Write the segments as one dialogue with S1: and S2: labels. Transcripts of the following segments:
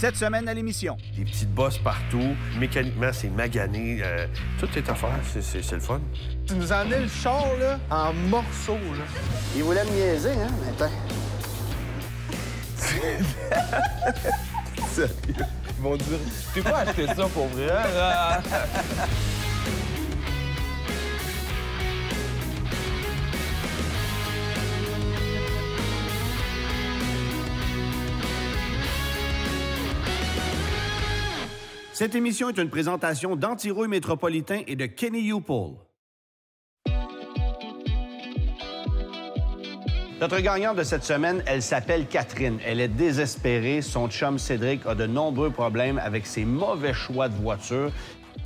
S1: Cette semaine à l'émission.
S2: Des petites bosses partout. Mécaniquement, c'est magané. Tout est à faire. C'est le fun.
S3: Tu nous en es le char, là, en morceaux, là.
S4: Il voulait me niaiser, hein, maintenant.
S3: Sérieux? Ils vont dire, tu peux acheter ça pour vrai, là?
S1: Cette émission est une présentation d'Antirouille Métropolitain et de Kenny Upole. Notre gagnante de cette semaine, elle s'appelle Catherine. Elle est désespérée. Son chum Cédric a de nombreux problèmes avec ses mauvais choix de voiture.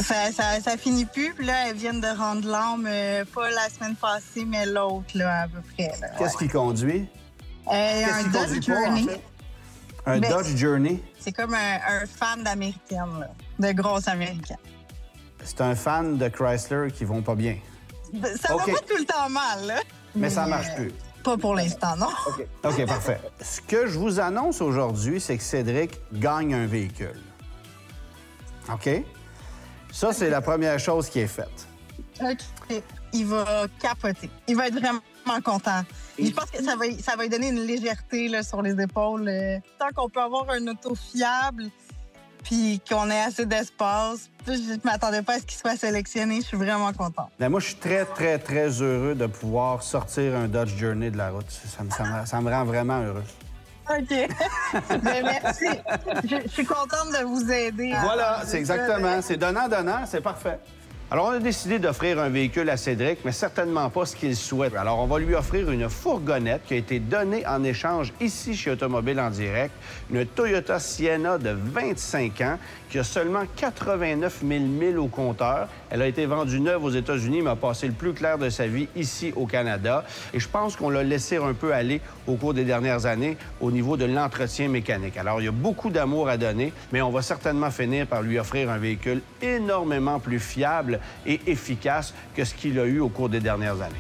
S5: Ça finit plus. Puis là, elles viennent de rendre l'âme, pas la semaine passée, mais l'autre, là, à peu près. Là.
S1: Qu'est-ce qu'il conduit?
S5: Un Dodge Journey.
S1: Un Dodge Journey?
S5: C'est comme un fan d'américaine, là, de grosse américaine.
S1: C'est un fan de Chrysler qui vont pas bien.
S5: Ça va pas tout le temps mal, là.
S1: Mais ça marche plus.
S5: Pas pour l'instant, non.
S1: OK, parfait. Ce que je vous annonce aujourd'hui, c'est que Cédric gagne un véhicule. OK? Ça, c'est la première chose qui est faite.
S5: OK. Il va capoter. Il va être vraiment content. Je pense que ça va lui donner une légèreté là, sur les épaules. Tant qu'on peut avoir un auto fiable puis qu'on ait assez d'espace. Je ne m'attendais pas à ce qu'il soit sélectionné. Je suis vraiment contente.
S1: Bien, moi, je suis très, très, très heureux de pouvoir sortir un Dodge Journey de la route. Ça me rend vraiment heureux.
S5: OK. Bien, merci. Je suis contente de vous aider.
S1: Voilà, c'est exactement. C'est donnant-donnant, c'est parfait. Alors, on a décidé d'offrir un véhicule à Cédric, mais certainement pas ce qu'il souhaite. Alors, on va lui offrir une fourgonnette qui a été donnée en échange ici chez Automobile en direct, une Toyota Sienna de 25 ans qui a seulement 89 000 milles au compteur. Elle a été vendue neuve aux États-Unis, mais a passé le plus clair de sa vie ici au Canada. Et je pense qu'on l'a laissé un peu aller au cours des dernières années au niveau de l'entretien mécanique. Alors, il y a beaucoup d'amour à donner, mais on va certainement finir par lui offrir un véhicule énormément plus fiable et efficace que ce qu'il a eu au cours des dernières années.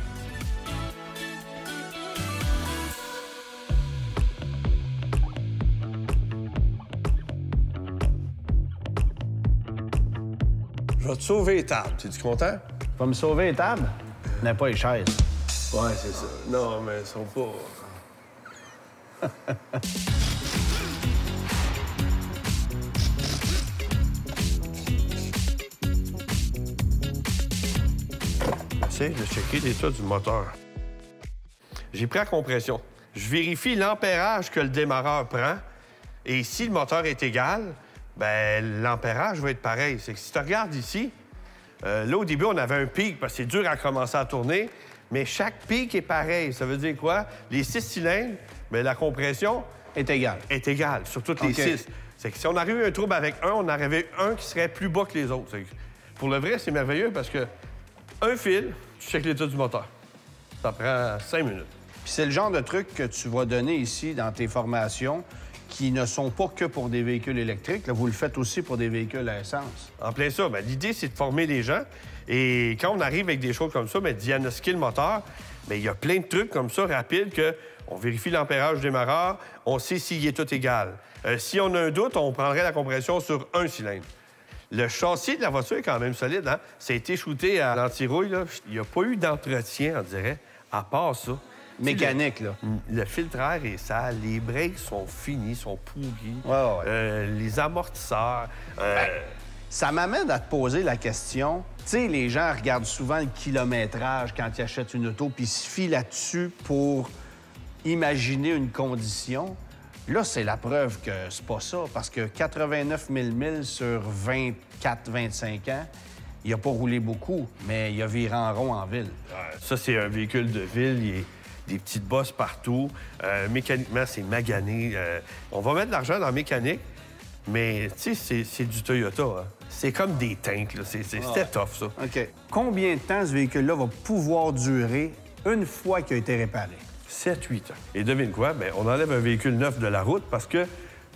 S2: Je vais te sauver les tables. Es-tu content?
S1: Tu vas me sauver les tables? N'est pas les chaises.
S2: Ouais, c'est ça. Non, mais ils sont pas... J'essaie de checker l'état du moteur. J'ai pris la compression. Je vérifie l'ampérage que le démarreur prend. Et si le moteur est égal, ben l'ampérage va être pareil. C'est que si tu regardes ici, là, au début, on avait un pic parce que c'est dur à commencer à tourner, mais chaque pic est pareil. Ça veut dire quoi? Les 6 cylindres, bien, la compression
S1: Est égal.
S2: est égale sur toutes les 6. C'est que si on arrive à un trouble avec un, on arrivait un qui serait plus bas que les autres. Pour le vrai, c'est merveilleux parce que un fil, tu checkes l'état du moteur. Ça prend 5 minutes.
S1: Puis c'est le genre de truc que tu vas donner ici dans tes formations qui ne sont pas que pour des véhicules électriques. Là, vous le faites aussi pour des véhicules à essence.
S2: En plein ça. Bien, l'idée, c'est de former les gens. Et quand on arrive avec des choses comme ça, bien, diagnostiquer le moteur, bien, il y a plein de trucs comme ça rapides que on vérifie l'ampérage du démarreur, on sait s'il est tout égal. Si on a un doute, on prendrait la compression sur un cylindre. Le châssis de la voiture est quand même solide, hein? Ça a été shooté à l'anti-rouille, là. Il n'y a pas eu d'entretien, on dirait, à part ça.
S1: Mécanique, là.
S2: Le filtre à air est sale, les breaks sont finis, sont pourris.
S1: Ouais.
S2: Les amortisseurs.
S1: Ça m'amène à te poser la question. Tu sais, les gens regardent souvent le kilométrage quand ils achètent une auto, puis ils se fient là-dessus pour imaginer une condition. Là, c'est la preuve que c'est pas ça, parce que 89 000 milles sur 24-25 ans, il a pas roulé beaucoup, mais il a viré en rond en ville.
S2: Ça, c'est un véhicule de ville. Il est des petites bosses partout. Mécaniquement, c'est magané. On va mettre de l'argent dans la mécanique, mais tu sais, c'est du Toyota. Hein. C'est comme des tanks. C'était tough, ça.
S1: OK. Combien de temps ce véhicule-là va pouvoir durer une fois qu'il a été réparé?
S2: 7-8 ans. Et devine quoi? Bien, on enlève un véhicule neuf de la route parce que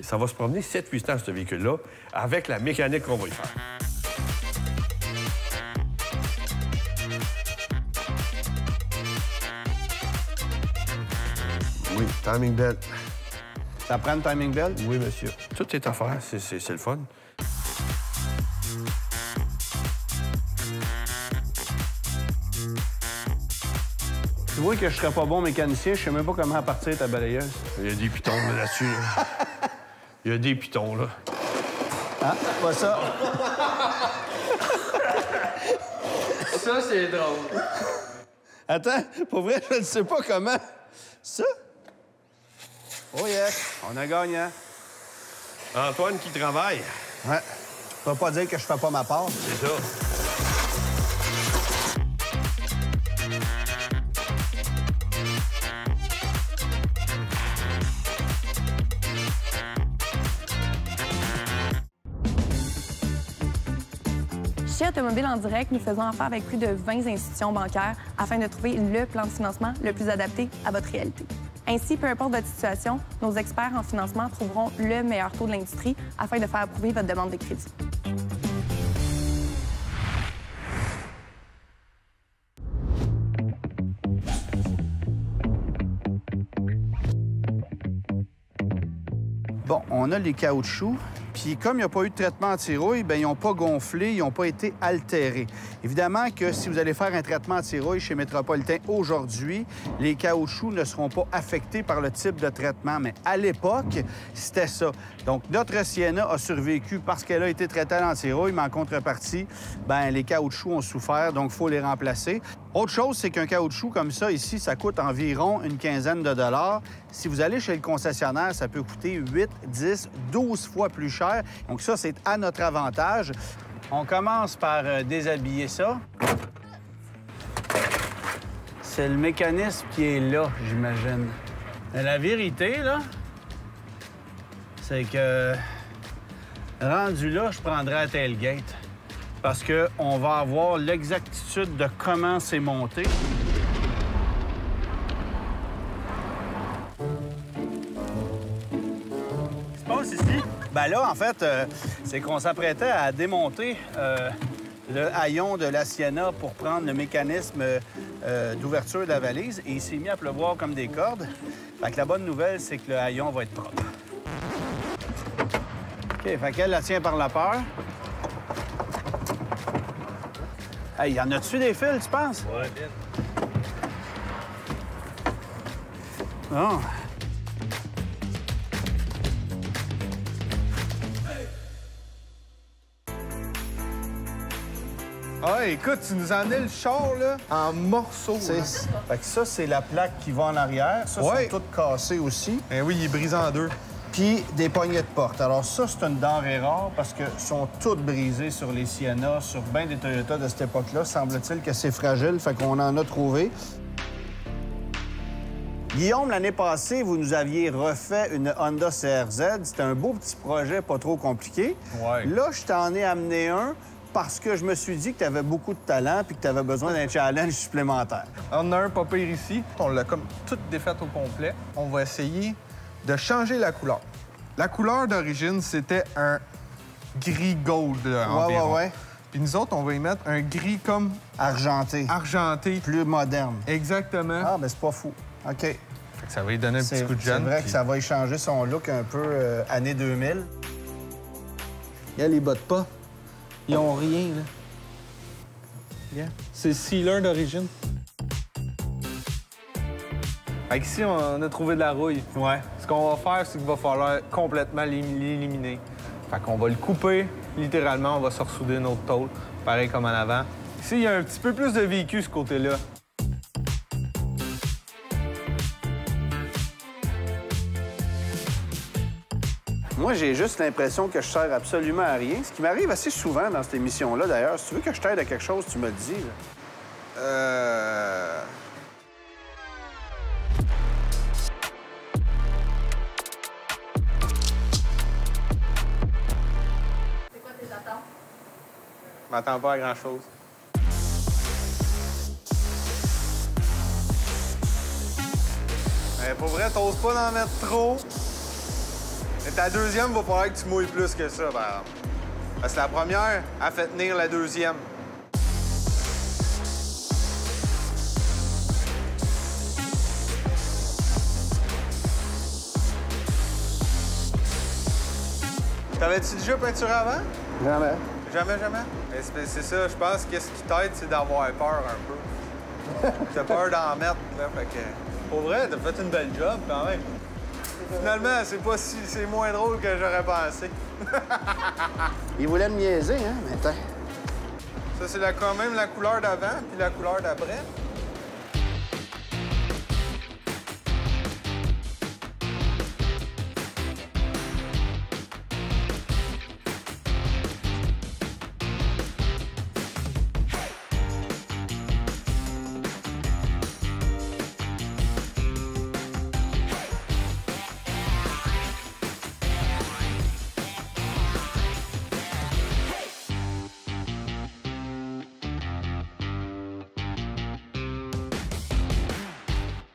S2: ça va se promener 7-8 ans, ce véhicule-là, avec la mécanique qu'on va y faire. Oui, timing belt.
S1: Ça prend une timing belt?
S2: Oui, monsieur. Tout est à faire, c'est le fun.
S1: Tu vois que je serais pas bon mécanicien, je sais même pas comment partir ta balayeuse.
S2: Il y a des pitons là-dessus. Là. Il y a des pitons, là.
S1: Ah, pas ça.
S3: Ça, c'est drôle.
S1: Attends, pour vrai, je ne sais pas comment. Ça? Oh yes, on a gagnant.
S2: Antoine qui travaille.
S1: Ouais. Tu vas pas dire que je fais pas ma part.
S2: C'est ça.
S6: Chez Automobile en direct, nous faisons affaire avec plus de 20 institutions bancaires afin de trouver le plan de financement le plus adapté à votre réalité. Ainsi, peu importe votre situation, nos experts en financement trouveront le meilleur taux de l'industrie afin de faire approuver votre demande de crédit.
S1: Bon, on a les caoutchoucs. Puis comme il n'y a pas eu de traitement anti-rouille, bien, ils n'ont pas gonflé, ils n'ont pas été altérés. Évidemment que si vous allez faire un traitement anti-rouille chez Métropolitain aujourd'hui, les caoutchoucs ne seront pas affectés par le type de traitement. Mais à l'époque, c'était ça. Donc, notre Sienna a survécu parce qu'elle a été traitée à l'anti-rouille, mais en contrepartie, bien, les caoutchoucs ont souffert, donc il faut les remplacer. Autre chose, c'est qu'un caoutchouc comme ça, ici, ça coûte environ une quinzaine de dollars. Si vous allez chez le concessionnaire, ça peut coûter 8, 10, 12 fois plus cher. Donc ça, c'est à notre avantage. On commence par déshabiller ça. C'est le mécanisme qui est là, j'imagine. Mais la vérité, là, c'est que rendu là, je prendrais la tailgate. Parce qu'on va avoir l'exactitude de comment c'est monté. Ce qui se passe ici, bien là, en fait, c'est qu'on s'apprêtait à démonter le haillon de la Sienna pour prendre le mécanisme d'ouverture de la valise. Et il s'est mis à pleuvoir comme des cordes. Fait que la bonne nouvelle, c'est que le haillon va être propre. OK, fait qu'elle la tient par la peur. Hey, y en a-tu des fils, tu penses?
S2: Ouais, bien.
S1: Oh.
S3: Ah, écoute, tu nous en es le char, là, en morceaux. Là.
S1: Fait que ça, c'est la plaque qui va en arrière. Ça,
S3: Ouais.
S1: sont toutes cassées aussi.
S3: Eh oui, il est brisé en deux.
S1: Puis des poignées de porte. Alors ça, c'est une denrée rare parce que sont toutes brisées sur les Sienna, sur bien des Toyota de cette époque-là. Semble-t-il que c'est fragile, fait qu'on en a trouvé. Guillaume, l'année passée, vous nous aviez refait une Honda CRZ. C'était un beau petit projet, pas trop compliqué.
S3: Ouais.
S1: Là, je t'en ai amené un parce que je me suis dit que tu avais beaucoup de talent puis que tu avais besoin d'un challenge supplémentaire.
S3: On a un pas pire ici. On l'a comme toute défaite au complet. On va essayer de changer la couleur. La couleur d'origine, c'était un gris gold environ.
S1: Ouais.
S3: Puis nous autres, on va y mettre un gris comme
S1: Argenté.
S3: argenté.
S1: Plus moderne.
S3: Exactement.
S1: Ah, ben c'est pas fou. OK.
S3: Fait que ça va lui donner un petit coup de
S1: C'est
S3: jeune.
S1: vrai
S3: puis-
S1: que ça va y changer son look un peu années 2000.
S7: Regarde les bottes pas. Ils ont rien, là. Regarde. C'est le sealer d'origine.
S3: Fait qu'ici, on a trouvé de la rouille.
S1: Ouais.
S3: Ce qu'on va faire, c'est qu'il va falloir complètement l'éliminer. Fait qu'on va le couper, littéralement, on va se ressouder notre tôle, pareil comme en avant. Ici, il y a un petit peu plus de vécu, ce côté-là.
S1: Moi, j'ai juste l'impression que je sers absolument à rien. Ce qui m'arrive assez souvent dans cette émission-là, d'ailleurs. Si tu veux que je t'aide à quelque chose, tu me le dis. Là.
S6: C'est quoi tes attentes?
S3: Je m'attends pas à grand-chose. Mais pour vrai, t'oses pas d'en mettre trop. Mais ta deuxième, va falloir que tu mouilles plus que ça, par exemple. Parce que la première, elle fait tenir la deuxième. T'avais-tu déjà peinturé avant?
S4: Jamais.
S3: Jamais, jamais? C'est ça, je pense que ce qui t'aide, c'est d'avoir peur un peu. T'as peur d'en mettre, là, fait que... Pour vrai, t'as fait une belle job, quand même. Finalement, c'est moins drôle que j'aurais pensé.
S4: Il voulait me niaiser, hein, mais attends.
S3: Ça, c'est quand même la couleur d'avant, puis la couleur d'après.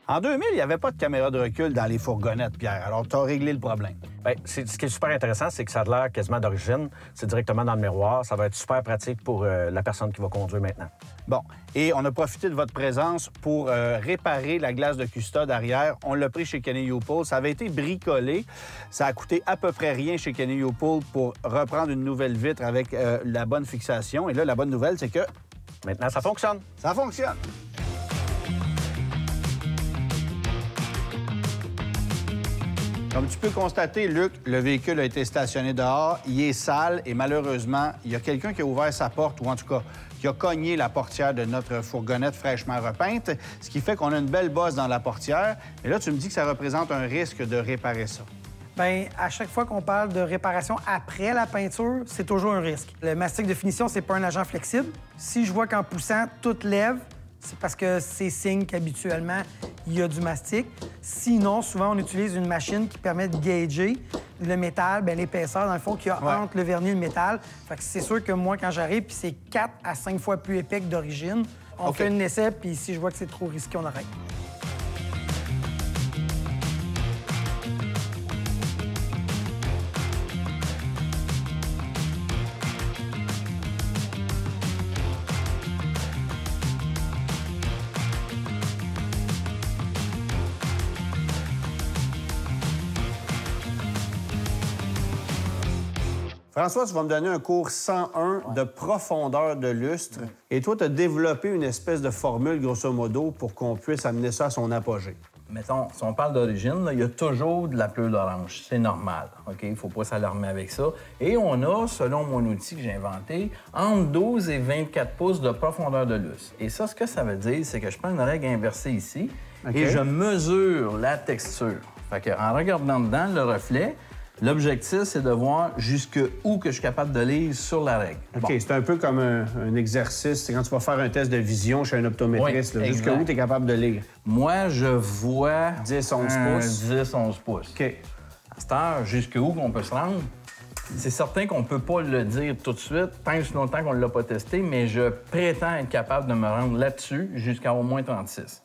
S1: En 2000, il n'y avait pas de caméra de recul dans les fourgonnettes, Pierre. Alors, tu as réglé le problème.
S8: Bien, ce qui est super intéressant, c'est que ça a l'air quasiment d'origine. C'est directement dans le miroir. Ça va être super pratique pour la personne qui va conduire maintenant.
S1: Bon, et on a profité de votre présence pour réparer la glace de custode arrière. On l'a pris chez Kenny Youpool. Ça avait été bricolé. Ça a coûté à peu près rien chez Kenny Youpool pour reprendre une nouvelle vitre avec la bonne fixation. Et là, la bonne nouvelle, c'est que...
S8: Maintenant, ça fonctionne.
S1: Ça fonctionne. Comme tu peux constater, Luc, le véhicule a été stationné dehors, il est sale et malheureusement, il y a quelqu'un qui a ouvert sa porte, ou en tout cas, qui a cogné la portière de notre fourgonnette fraîchement repeinte, ce qui fait qu'on a une belle bosse dans la portière. Et là, tu me dis que ça représente un risque de réparer ça.
S9: Bien, à chaque fois qu'on parle de réparation après la peinture, c'est toujours un risque. Le mastic de finition, c'est pas un agent flexible. Si je vois qu'en poussant, tout lève, c'est parce que c'est signe qu'habituellement, il y a du mastic. Sinon, souvent, on utilise une machine qui permet de gager le métal, bien, l'épaisseur, dans le fond, qu'il y a entre le vernis et le métal. Fait que c'est sûr que moi, quand j'arrive, puis c'est 4 à 5 fois plus épais que d'origine, on fait un essai, puis si je vois que c'est trop risqué, on arrête.
S1: François, tu vas me donner un cours 101 de profondeur de lustre. Et toi, tu as développé une espèce de formule, grosso modo, pour qu'on puisse amener ça à son apogée.
S10: Mettons, si on parle d'origine, il y a toujours de la pleure d'orange. C'est normal, OK? Il ne faut pas s'alarmer avec ça. Et on a, selon mon outil que j'ai inventé, entre 12 et 24 pouces de profondeur de lustre. Et ça, ce que ça veut dire, c'est que je prends une règle inversée ici et je mesure la texture. Fait qu'en regardant dedans, le reflet, l'objectif, c'est de voir jusqu'où que je suis capable de lire sur la règle.
S1: OK, c'est un peu comme un exercice. C'est quand tu vas faire un test de vision chez un optométriste.
S10: Oui,
S1: jusqu'où tu es capable de lire?
S10: Moi, je vois...
S1: 10-11 pouces.
S10: 10-11 pouces.
S1: OK.
S10: À cette heure, jusqu'où qu'on peut se rendre? C'est certain qu'on ne peut pas le dire tout de suite, tant que longtemps qu'on ne l'a pas testé, mais je prétends être capable de me rendre là-dessus jusqu'à au moins 36.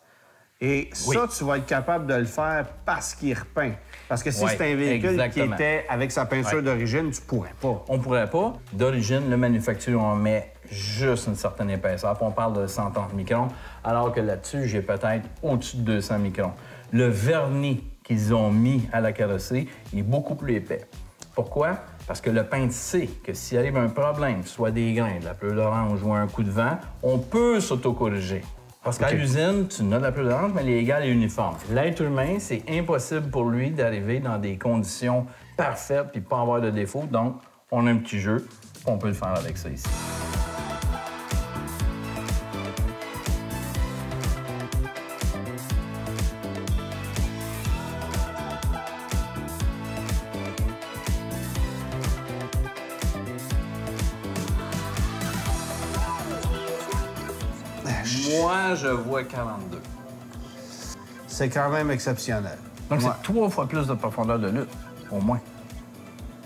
S1: Et ça, tu vas être capable de le faire parce qu'il repeint. Parce que si c'est un véhicule qui était avec sa peinture d'origine, tu pourrais pas.
S10: On pourrait pas. D'origine, le manufacturier, on met juste une certaine épaisseur. Puis on parle de 130 microns, alors que là-dessus, j'ai peut-être au-dessus de 200 microns. Le vernis qu'ils ont mis à la carrosserie est beaucoup plus épais. Pourquoi? Parce que le peintre sait que s'il arrive un problème, soit des grains, de la pleure d'orange ou un coup de vent, on peut s'autocorriger. Parce qu'à l'usine, tu n'as de la pleure d'orange, mais elle est égale et uniforme. L'être humain, c'est impossible pour lui d'arriver dans des conditions parfaites puis pas avoir de défaut. Donc, on a un petit jeu, on peut le faire avec ça ici. Moi, je vois 42.
S1: C'est quand même exceptionnel.
S10: Donc, c'est 3 fois plus de profondeur de lutte, au moins.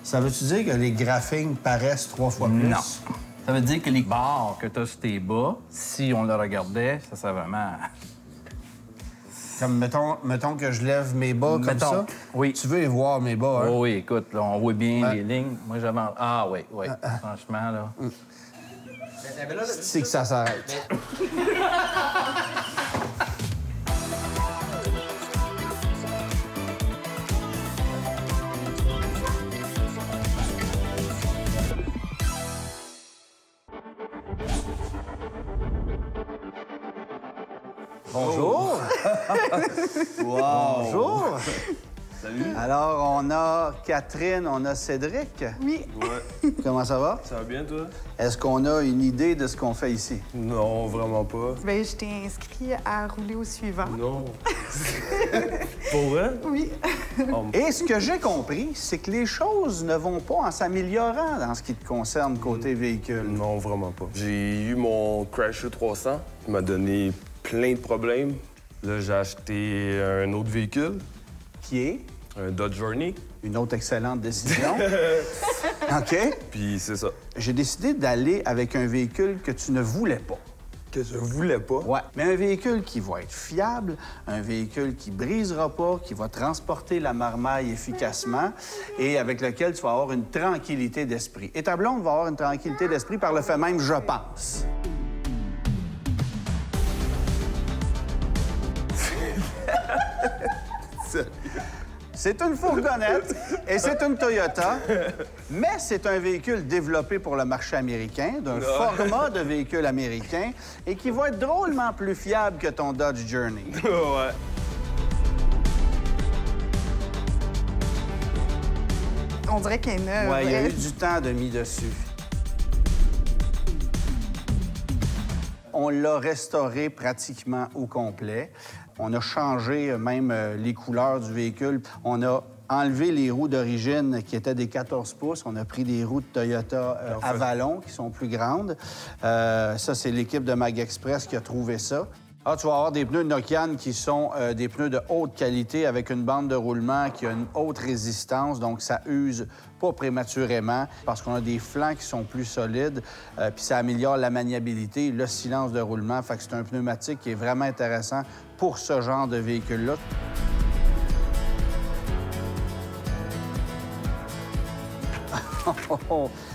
S1: Ça veut-tu dire que les graphines paraissent 3 fois plus?
S10: Non. Ça veut dire que les barres que tu as sur tes bas, si on le regardait, ça serait vraiment...
S1: Comme, mettons que je lève mes bas comme ça.
S10: Oui.
S1: Tu veux les voir, mes bas, hein?
S10: Oh, oui, écoute, là, on voit bien les lignes. Moi, j'avance... Ah oui, oui. Franchement, là...
S1: C'est que ça s'arrête.
S4: Bonjour! Wow. Bonjour!
S11: Salut!
S4: Alors, on a Catherine, on a Cédric.
S5: Oui.
S11: Ouais.
S4: Comment ça va?
S11: Ça va bien, toi?
S4: Est-ce qu'on a une idée de ce qu'on fait ici?
S11: Non, vraiment pas.
S5: Bien, je t'ai inscrit à rouler au suivant.
S11: Non. Pour vrai?
S5: Oui.
S4: Et ce que j'ai compris, c'est que les choses ne vont pas en s'améliorant dans ce qui te concerne côté véhicule.
S11: Non, vraiment pas. J'ai eu mon Crasher 300 qui m'a donné plein de problèmes. Là, j'ai acheté un autre véhicule.
S4: Qui est?
S11: Un Dodge Journey.
S4: Une autre excellente décision. OK.
S11: Puis c'est ça.
S4: J'ai décidé d'aller avec un véhicule que tu ne voulais pas.
S11: Que je voulais pas.
S4: Ouais. Mais un véhicule qui va être fiable, un véhicule qui brisera pas, qui va transporter la marmaille efficacement et avec lequel tu vas avoir une tranquillité d'esprit. Et ta blonde va avoir une tranquillité d'esprit par le fait même, je pense. C'est une fourgonnette et c'est une Toyota, mais c'est un véhicule développé pour le marché américain, d'un format de véhicule américain et qui va être drôlement plus fiable que ton Dodge Journey.
S11: Ouais.
S5: On dirait qu'elle est neuve.
S4: Ouais, il y a eu du temps de mis dessus. On l'a restauré pratiquement au complet. On a changé même les couleurs du véhicule. On a enlevé les roues d'origine qui étaient des 14 pouces. On a pris des roues de Toyota Avalon qui sont plus grandes. Ça, c'est l'équipe de Mag Express qui a trouvé ça. Ah, tu vas avoir des pneus Nokian qui sont des pneus de haute qualité avec une bande de roulement qui a une haute résistance, donc ça use pas prématurément parce qu'on a des flancs qui sont plus solides, puis ça améliore la maniabilité, le silence de roulement. Fait que c'est un pneumatique qui est vraiment intéressant pour ce genre de véhicule-là.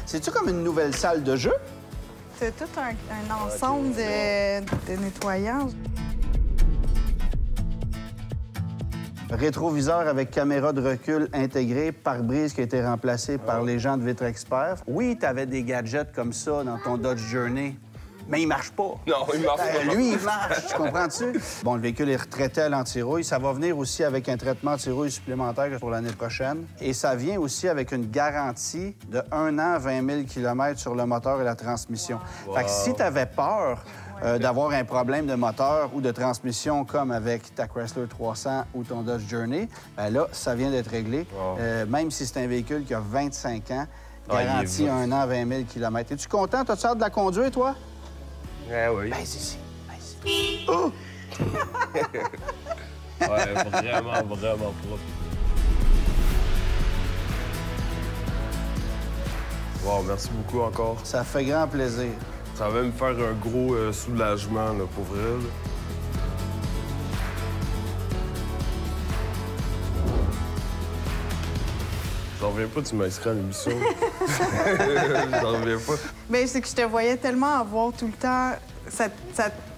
S4: C'est-tu comme une nouvelle salle de jeu?
S5: C'est tout un ensemble de nettoyage.
S4: Rétroviseur avec caméra de recul intégrée, pare-brise qui a été remplacé par les gens de Vitre Expert. Oui, tu avais des gadgets comme ça dans ton Dodge Journey, mais il marche pas.
S11: Non, il marche pas.
S4: Lui, il marche, tu comprends-tu? Bon, le véhicule est retraité à l'antirouille. Ça va venir aussi avec un traitement antirouille supplémentaire pour l'année prochaine. Et ça vient aussi avec une garantie de 1 an, 20 000 km sur le moteur et la transmission. Wow. Fait que si tu avais peur d'avoir un problème de moteur ou de transmission comme avec ta Chrysler 300 ou ton Dodge Journey, bien là, ça vient d'être réglé. Wow. Même si c'est un véhicule qui a 25 ans, garantie 1 an, 20 000 km. Es-tu content? T'as-tu hâte de la conduire, toi?
S11: Oui.
S4: Ben, ici. Ben, ici. Oh!
S11: Ouais, vraiment propre. Wow, merci beaucoup encore.
S4: Ça fait grand plaisir.
S11: Ça va me faire un gros soulagement, là, pour vrai. Là. J'en reviens pas, tu m'as inscrit à l'émission. J'en reviens pas.
S5: Bien, c'est que je te voyais tellement avoir tout le temps... Ça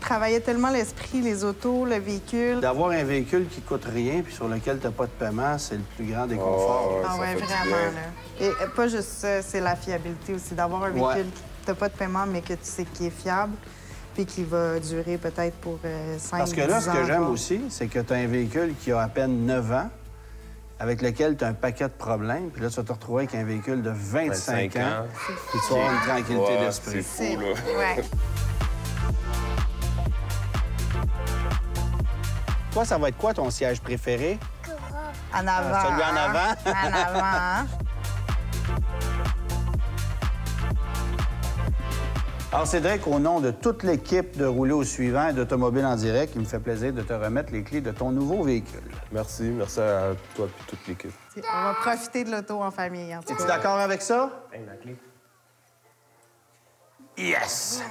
S5: travaillait tellement l'esprit, les autos, le véhicule.
S4: D'avoir un véhicule qui coûte rien puis sur lequel t'as pas de paiement, c'est le plus grand déconfort.
S5: Oh, ah ouais, vraiment, là. Et pas juste ça, c'est la fiabilité aussi. D'avoir un véhicule qui t'as pas de paiement, mais que tu sais qu'il est fiable puis qui va durer peut-être pour 5 ans.
S4: Parce que là, ce que j'aime aussi, c'est que tu as un véhicule qui a à peine 9 ans, avec lequel tu as un paquet de problèmes, puis là, tu vas te retrouver avec un véhicule de 25 ans, puis tu vas avoir une tranquillité d'esprit.
S11: C'est fou, là.
S5: Ouais.
S4: Toi, ça va être quoi ton siège préféré?
S5: En avant.
S4: Celui en avant?
S5: En avant.
S4: Alors, Cédric, au nom de toute l'équipe de Rouler au suivant et d'Automobile en direct, il me fait plaisir de te remettre les clés de ton nouveau véhicule.
S11: Merci à toi et toute l'équipe.
S5: On va profiter de l'auto en famille, en tout cas.
S4: Es-tu d'accord avec ça?
S11: La clé.
S4: Yes!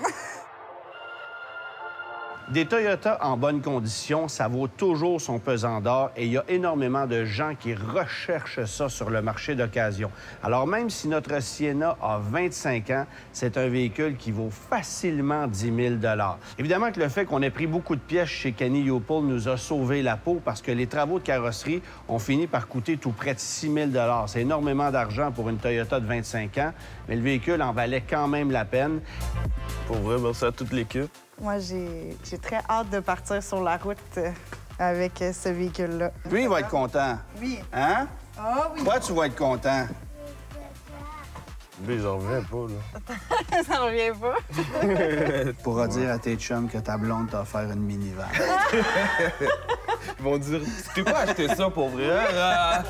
S1: Des Toyota en bonne condition, ça vaut toujours son pesant d'or et il y a énormément de gens qui recherchent ça sur le marché d'occasion. Alors, même si notre Sienna a 25 ans, c'est un véhicule qui vaut facilement 10 000 $. Évidemment que le fait qu'on ait pris beaucoup de pièces chez Kenny Youpol nous a sauvé la peau parce que les travaux de carrosserie ont fini par coûter tout près de 6 000 $. C'est énormément d'argent pour une Toyota de 25 ans, mais le véhicule en valait quand même la peine.
S11: Pour vrai, merci à toute l'équipe.
S5: Moi, j'ai très hâte de partir sur la route avec ce véhicule-là.
S4: Lui, il va être content.
S5: Oui.
S4: Hein?
S5: Ah oui.
S4: Toi, tu vas être content.
S11: Lui, j'en reviens pas, là.
S5: Ça revient pas.
S4: Tu pourras dire à tes chums que ta blonde t'a offert une minivan.
S11: Ils vont dire, tu t'es pas acheté ça pour vrai, hein?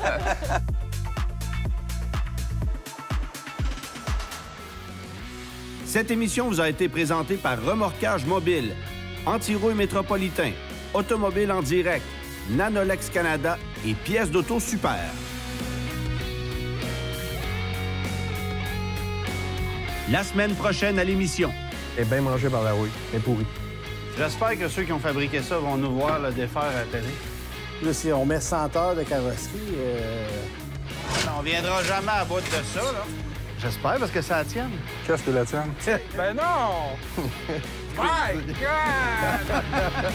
S1: Cette émission vous a été présentée par Remorquage Mobile, Antirouille Métropolitain, Automobile en direct, Nanolex Canada et Pièces d'Auto Super. La semaine prochaine à l'émission.
S8: Et bien mangé par la rouille. Et pourri.
S4: J'espère que ceux qui ont fabriqué ça vont nous voir le défaire à la télé.
S12: Là, si on met 100 heures de carrosserie...
S4: On viendra jamais à bout de ça, là. J'espère, parce que ça la tienne.
S7: Qu'est-ce que la tienne?
S3: Ben non! My God!